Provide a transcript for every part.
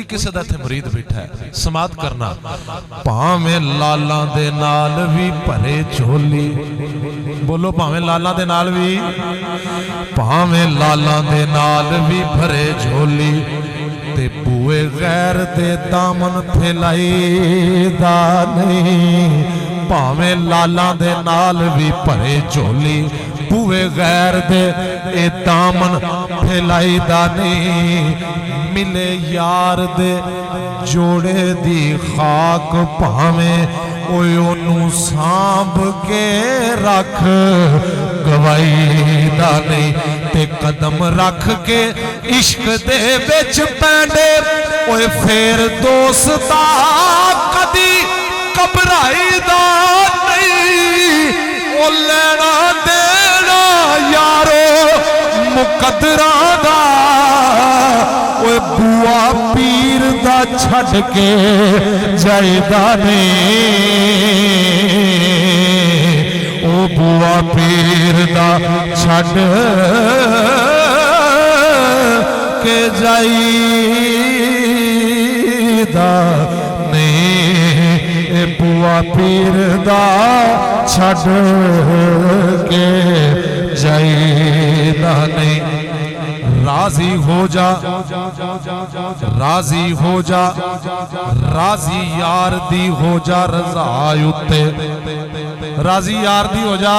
कोई किसी दा इत्थे मुरीद बैठा है, समात करना। भावें लालां दे नाल भी भरे झोली, बोलो भावें लालां दे नाल भी, भावें लालां दे नाल भी भरे झोली, ते बूए गैर दे दामन फैलाईदा नहीं। भावें लालां दे नाल भी भरे झोली, बूए गैर दे ए दामन फैलाईदा नहीं। मिले यार दे जोड़े दी खाक भावें ओनू सांभ के रख गवाईदा नहीं। ते कदम रख के इश्क दे विच पैंडे ओए फेर दोस्ता कदी घबराईदा नहीं। ओ लेना देना यारो मुकद्दरां दा, ओए बुआ पीर दा छड़ के जाईदा नहीं। ओ बुआ पीर दा छड़ के जाईदा नहीं। ए बुआ पीर दा छड़ के जाईदा नहीं। राजी हो जा, राजी हो जा, राजी यार दी हो जा रज़ा उत्ते। राजी यार दी हो जा।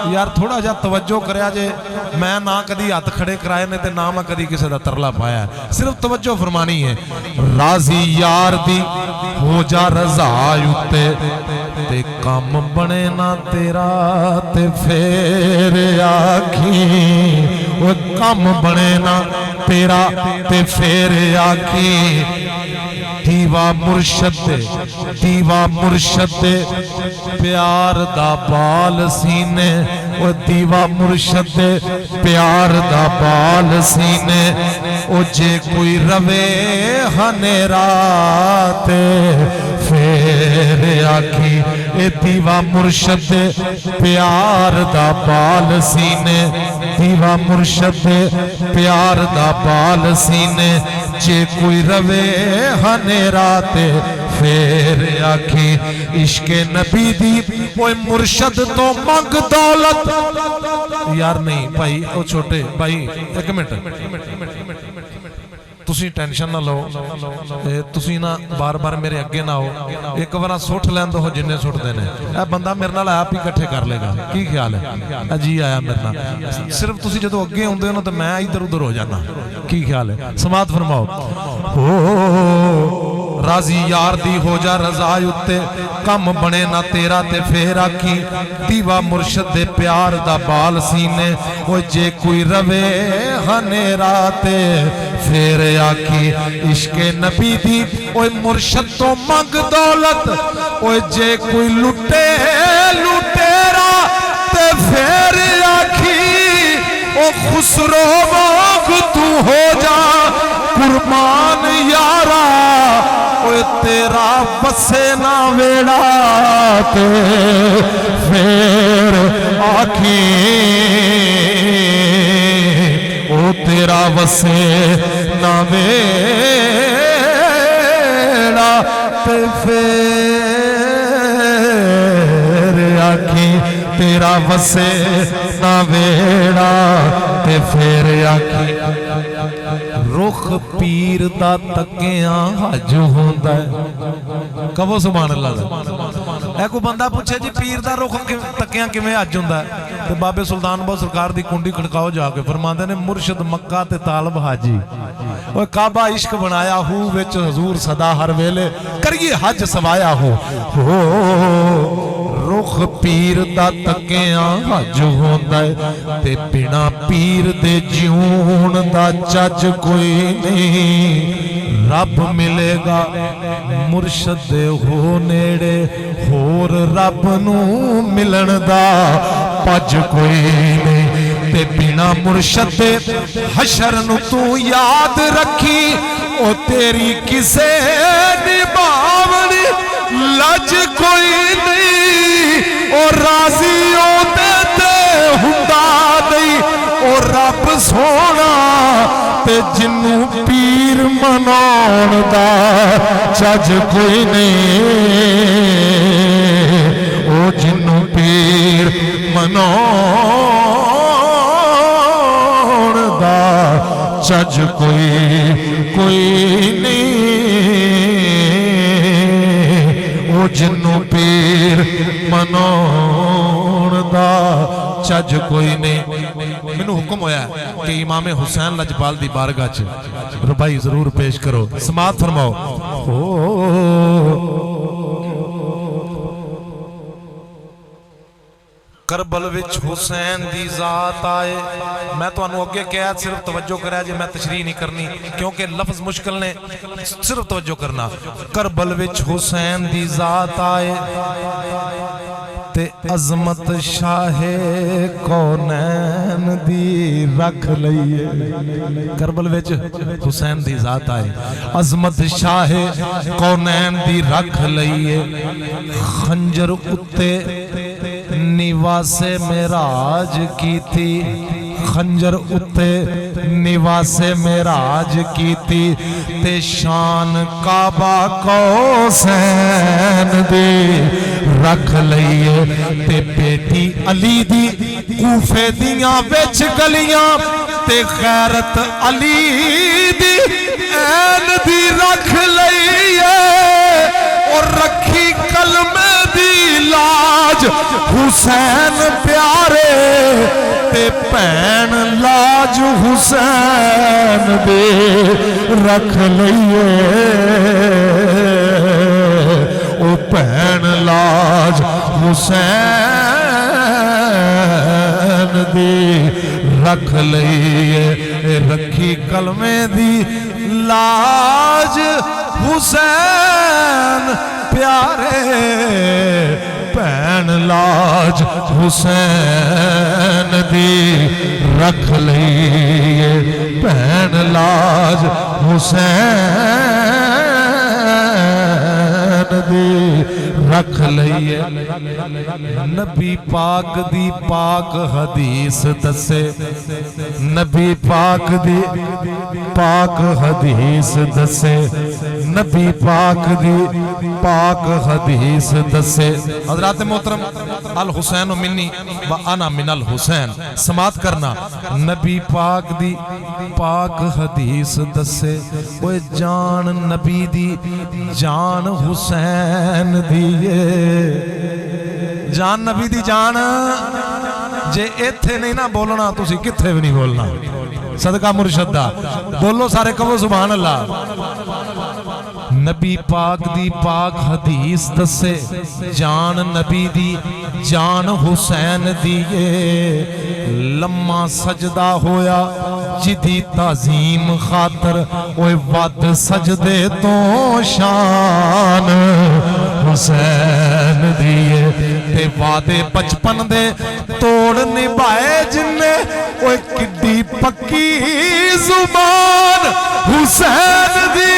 यार थोड़ा जा तवज्जो करया जे, मैं ना कदी हथ खड़े कराए ने ते ना मैं कदी किसी दा तरला पाया, सिर्फ तवज्जो फरमानी है। राजी यार दी हो जा रज़ा उत्ते, ते कम बने ना तेरा ते फेर आखी। वो कम बने ना तेरा ते फेर आखी। दीवा मुर्शद दे, दीवा मुर्शद दे प्यार दा बाल सीने। वो दीवा मुर्शद दे प्यार दा बाल सीने। ओ जे कोई रवे हनेरा ते फेर आखी। ए दीवा मुर्शद दे प्यार दा बाल सीने। दीवा मुर्शद दे प्यार दा बाल सीने। जे कोई रवे हनेरा ते फेर आखी। इश्के नबी दी ओए मुर्शद तो मंग दौलत। यार नहीं भाई, ओ छोटे भाई एक मिनट, तुसी टेंशन ना लो, तुसी ना बार बार मेरे अगे ना हो। एक बार सुट लैन दो जिन्ने सुटते ने। बंदा मेरे नाल आप ही इकट्ठे कर लेगा। की ख्याल है? जी आया मेरे नाल। सिर्फ तुसी जदों अगे आउंदे हो तो मैं इधर उधर हो जाना। की ख्याल है? समात फरमाओ। हो राजी यार दी हो जा रज़ा उत्ते, कम बने ना तेरा ते फेर आखी। दीवा मुर्शद दे प्यार दा बाल सीने। ओ जे कोई रवे हनेरा ते फेर आखी। इश्के नबी दी ओए मुर्शद तो मंग दौलत। ओए जे कोई लुटे लुटेरा ते फेर आखी। ओ खुसरो वांग तू हो जा कुर्बान यारा। ओए तेरा बसे ना वेड़ा ते फेर आखी। ओ तेरा वसे ना वेड़ा ते फेर आखी। तेरा वसे ना वेड़ा ते फेर आखी। रुख पीर दा तकिया हज होंदा है। कहो सुभान अल्लाह। कोई बंदा पूछे जी पीर दा रुख तकिया किवें हज होंदा है, ते बाबे सुल्तान बहुत सरकार दी कुंडी खड़काओ जाके। फरमांदे ने मुर्शद मक्का ते तालब हाजी। ओए काबा इश्क बनाया हूँ विच हजूर सदा हर वेले। करिए हज सवाया हो। रुख पीर दा तकिया हज होंदा है, ते बिना पीर दे जीउण दा चज कोई नहीं। रब मिलेगा मुर्शद दे हो नेड़े, होर रब नू मिलन दा पज कोई नहीं। ते बिना मुर्शद दे हशर नू तू याद रखी। ओ तेरी किसे निभावनी लज कोई नहीं। ओ राजी ओदे ते हुंदा नहीं। ओ रब सोना ते जिन्नू पीर मनाउण दा चज कोई नहीं ओ जिन्नू पीर मनाउण दा चज कोई नहीं ओ जिन्नू पीर मनाउण दा चज कोई नहीं। मैनू हुक्म होया कि इमाम हुसैन लजपाल दी बारगाह च रुबाई जरूर पेश करो। समात फरमाओ। करबल विच हुसैन दी जात आए। मैं तुहानू अगे कहा सिर्फ तवज्जो करा जे, मैं तशरीह नहीं करनी क्योंकि लफ्ज मुश्किल ने, सिर्फ तवज्जो करना। करबल विच हुसैन दी जात आए ते अजमत शाहे कौनैन दी रख लईए। करबल विच हुसैन दी जात आए, अजमत शाहे कौनैन दी रख लईए। खंजर उत्ते निवासे मेराज की थी, खंजर उत्ते निवासे मेराज की थी ते शान काबा कौसैन दी रख लईए। ते बेटी अली दी कूफे दियां विच गलियां ते गैरत अली दी ऐन दी रख लईए। और रखी कलमे दी लाज हुसैन प्यारे ते भैन लाज हुसैन दे रख लईए। ओ भैन लाज हुसैन दे रख लईए। रखी कलमे दी लाज हुसैन प्यारे भैन लाज हुसैन दी रख लईए। भैन लाज हुसैन दी रख लईए। नबी पाक दी पाक हदीस दसे, नबी पाक दी पाक हदीस दसे, नबी पाक दी पाक हदीस दसे। हजरात मोहतरम अल हुसैन मिन्नी व अना मिनल हुसैन। समात करना। नबी पाक दी पाक हदीस दसे। ओए जान नबी दी जान हुसैन दी, जान नबी दी जान जे इत्थे नहीं ना बोलना तुसी कित्थे भी नहीं बोलना। सदका मुर्शद दा बोलो सारे कहो सुभान अल्लाह। नबी पाक दी पाक हदीस दसे जान नबी दी जान हुसैन दी। लम्मा सजदा होया जिदी ताजीम खातर ओए वद सजदे तो शान हुसैन दी। ते वादे बचपन दे तोड़ निभाए जिन्ने ओए किड्डी पक्की जुबान हुसैन दी।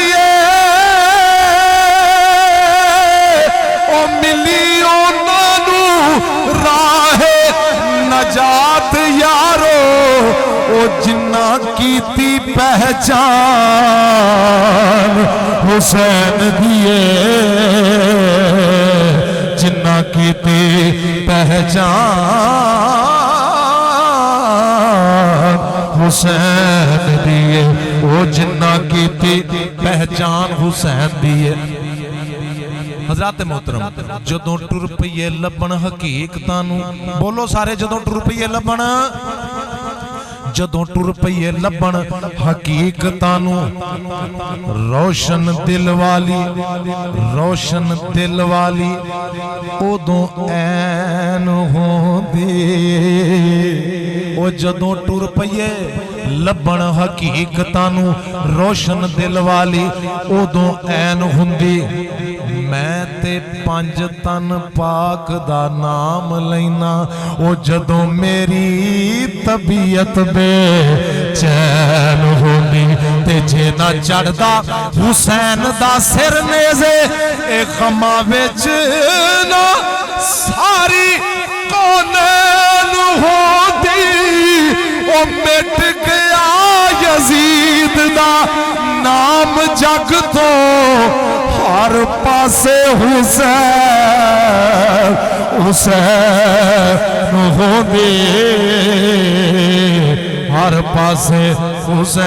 मिली उन्होंने राहे नजात यारो ओ जिन्ना कीती पहचान हुसैन दिए। जिन्ना कीती पहचान हुसैन दिए। ओ जिन्ना कीती पहचान हुसैन दिए। हजरात मोहतरम जदों टुर पईए लभण हकीकतां नूं, बोलो सारे जदों टुर पईए लभण, जदों टुर पईए लभण हकीकतां नूं। रोशन दिल वाली, रोशन दिल वाली उदों ऐन होंदी। ओ जदों टुर पईए लभण हकीकतां नूं रोशन दिल वाली उदों ऐन हुंदी। मैं ते पंज तन पाक दा नाम लैना ओ जदों मेरी तबीयत बेचैन होंदी। ते जे ना चढ़दा हुसैन दा सिर नेज़े ए खमा विच ना सारी कौनैन होंदी। ओ मिट गया यजीद दा नाम जग तो हर पासे हुसैन हुसैन होंदे हर पासे हुसैन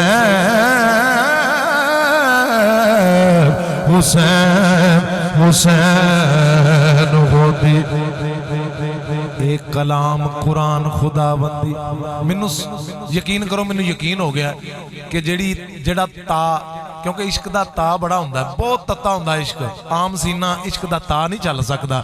हुसैन हुसैन होंदी। एक कलाम कुरान खुदाबंदी मैनू यकीन करो, मैनू यकीन हो गया कि जेड़ा ता, क्योंकि इश्क दा ता बड़ा हुंदा, बहुत तत्ता हुंदा इश्क, आम सीना इश्क दा ता नहीं चल सकदा।